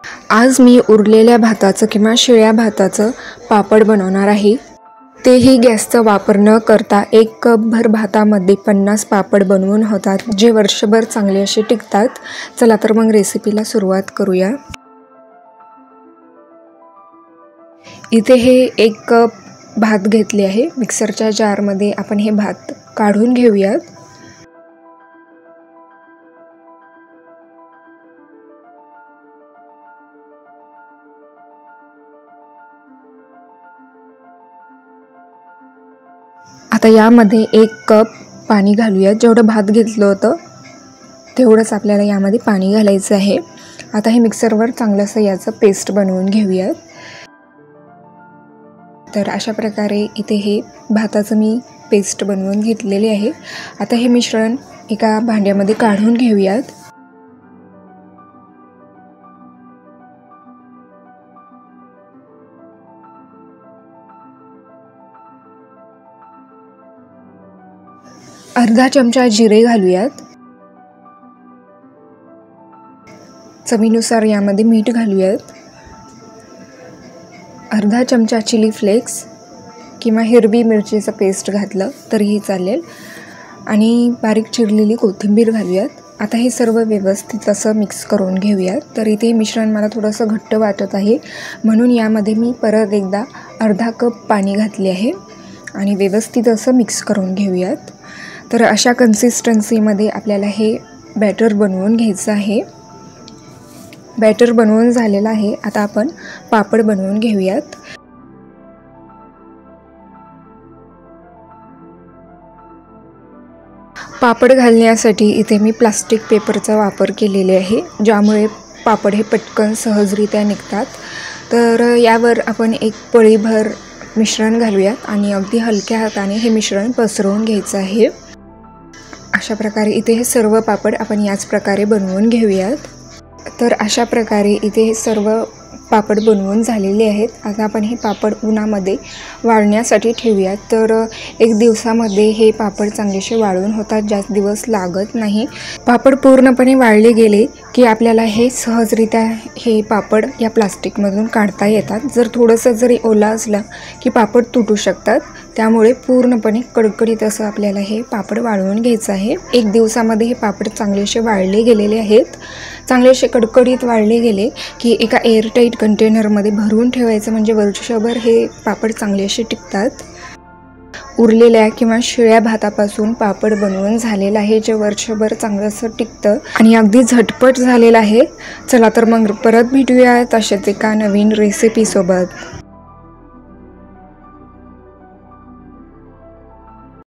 आज मी उरलेल्या भाताचं किंवा शिळ्या भाताचं पापड बनवणार आहे। तेही गॅसचा वापर न करता 1 कपभर भातामध्ये 50 पापड बनवून होतात, जे वर्षभर चांगले असे टिकतात। चला तर मग रेसिपीला सुरुवात करूया। इथे हे 1 कप भात घेतले आहे। मिक्सरच्या जारमध्ये आपण हे भात काढून घेऊयात। आता यामध्ये 1 कप पाणी घालूया। जेवढं भात घेतलं होतं तेवढंच आपल्याला यामध्ये पाणी घालायचं आहे। आता हे मिक्सरवर चांगलंसं याचं पेस्ट बनवून घेऊयात। तर अशा प्रकारे इथे हे भाताचं मी पेस्ट बनवून घेतलेले आहे। आता हे मिश्रण एका भांड्यामध्ये काढून घेऊयात। अर्धा चमचा जिरे घालूयात। चवीनुसार यामध्ये मीठ घालूयात। अर्धा चमचा चिली फ्लेक्स किंवा हिरवी मिरचीचं पेस्ट घातलं तरीही चालेल आणि बारीक चिरलेली कोथिंबीर घालूयात। आता हे सर्व व्यवस्थित असं मिक्स करून घेऊयात। तर इथे मिश्रण मला थोडंसं घट्ट वाटत आहे, म्हणून यामध्ये मी परत एकदा अर्धा कप पाणी घातले आहे आणि व्यवस्थित असं मिक्स करून घेऊयात। तर अशा कन्सिस्टन्सीमध्ये आपल्याला हे बॅटर बनवून घ्यायचं आहे। बॅटर बनवून झालेलं आहे। आता आपण पापड बनवून घेऊयात। पापड घालण्यासाठी इथे मी प्लास्टिक पेपरचा वापर केलेले आहे, ज्यामुळे पापड हे पटकन सहजरित्या निघतात। तर यावर आपण 1 पळीभर मिश्रण घालूयात आणि अगदी हलक्या हाताने हे मिश्रण पसरवून घ्यायचं आहे। अशा प्रकारे इथे हे सर्व पापड आपण याच प्रकारे बनवून घेऊयात। तर अशा प्रकारे इथे हे सर्व पापड बनवून झालेले आहेत। आता आपण हे पापड उन्हामध्ये वाळण्यासाठी ठेवूयात। तर 1 दिवसामध्ये हे पापड चांगलेसे वाळून होतात, जास्त दिवस लागत नाही। पापड पूर्णपणे वाळले गेले की आपल्याला हे सहजरित्या हे पापड या प्लास्टिकमधून काढता येतात। जर थोडंसं जरी ओला असला की पापड तुटू शकतात, त्यामुळे पूर्णपणे कडकडीत असं आपल्याला हे पापड वाळवून घ्यायचं आहे। 1 दिवसामध्ये हे पापड चांगलेसे वाळले गेलेले आहेत। चांगलेसे कडकडीत वाळले गेले की एका एअरटाईट कंटेनरमध्ये भरून ठेवायचं, म्हणजे वर्षभर हे पापड चांगले असे टिकतात। उरलेल्या किंवा शिळ्या भातापासून पापड बनवून झालेलं आहे, जे वर्षभर चांगलं असं टिकतं आणि अगदी झटपट झालेलं आहे। चला तर मग परत भेटूया तशाच एका नवीन रेसिपीसोबत।